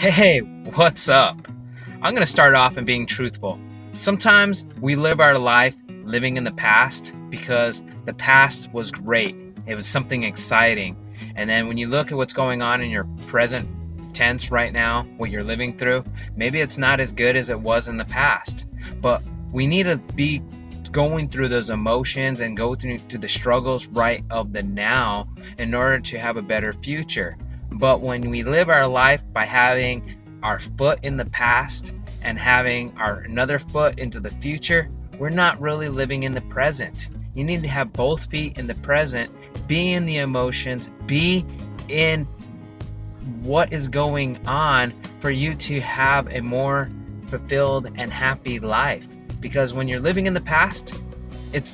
Hey, what's up? I'm going to start off in being truthful. Sometimes we live our life living in the past because the past was great. It was something exciting. And then when you look at what's going on in your present tense right now, what you're living through, maybe it's not as good as it was in the past. But we need to be going through those emotions and go through to the struggles right of the now in order to have a better future. But when we live our life by having our foot in the past and having our another foot into the future, we're not really living in the present. You need to have both feet in the present, be in the emotions, be in what is going on for you to have a more fulfilled and happy life. Because when you're living in the past,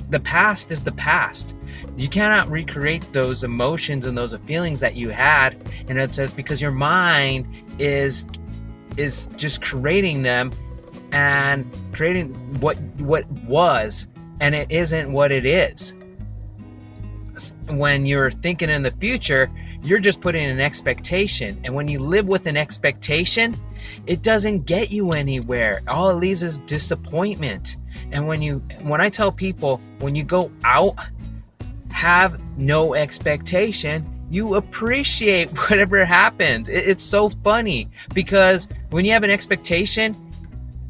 the past is the past. You cannot recreate those emotions and those feelings that you had, and it says because your mind is just creating them and creating what was, and it isn't what it is. When you're thinking in the future, you're just putting an expectation, and when you live with an expectation, it doesn't get you anywhere. All it leaves is disappointment. And when I tell people, when you go out, have no expectation, you appreciate whatever happens. It's so funny because when you have an expectation,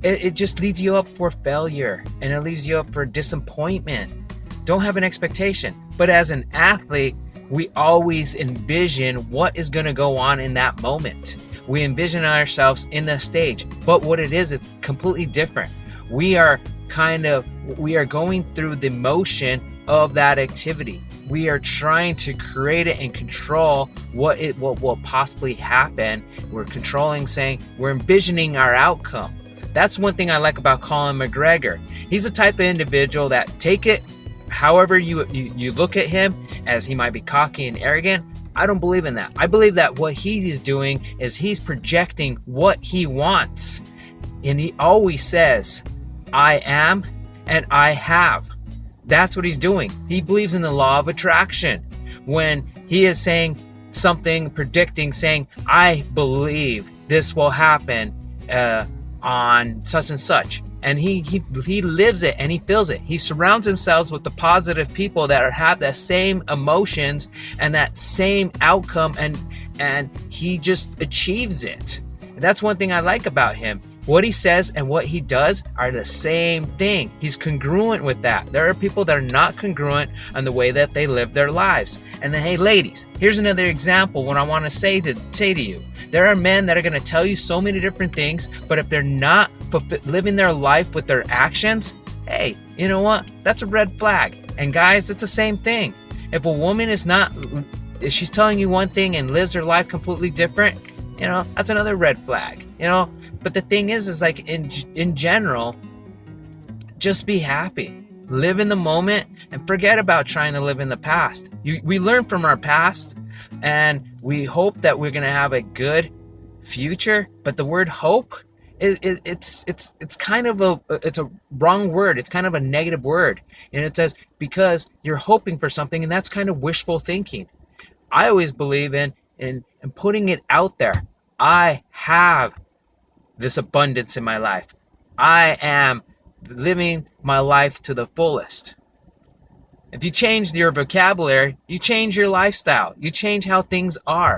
it just leads you up for failure and it leaves you up for disappointment. Don't have an expectation. But as an athlete, we always envision what is going to go on in that moment. We envision ourselves in the stage, but what it is, it's completely different. We are going through the motion of that activity. We are trying to create it and control what will possibly happen. We're controlling, saying we're envisioning our outcome. That's one thing I like about Colin McGregor. He's the type of individual that take it however you look at him, as he might be cocky and arrogant. I don't believe in that. I believe that what he's doing is he's projecting what he wants. And he always says, I am and I have. That's what he's doing. He believes in the law of attraction. When he is saying something, predicting, saying, I believe this will happen on such and such. And he lives it and he feels it. He surrounds himself with the positive people that have the same emotions and that same outcome, and he just achieves it. And that's one thing I like about him. What he says and what he does are the same thing. He's congruent with that. There are people that are not congruent on the way that they live their lives. And then, hey, ladies, here's another example. What I want to say to you. There are men that are going to tell you so many different things, but if they're not living their life with their actions, hey, you know what? That's a red flag. And guys, it's the same thing. If a woman if she's telling you one thing and lives her life completely different, that's another red flag, But the thing is like in general, just be happy. Live in the moment and forget about trying to live in the past. We learn from our past and we hope that we're going to have a good future. But the word hope it's kind of it's a wrong word. It's kind of a negative word. And it says because you're hoping for something, and that's kind of wishful thinking. I always believe in putting it out there. I have this abundance in my life. I am living my life to the fullest. If you change your vocabulary, you change your lifestyle. You change how things are.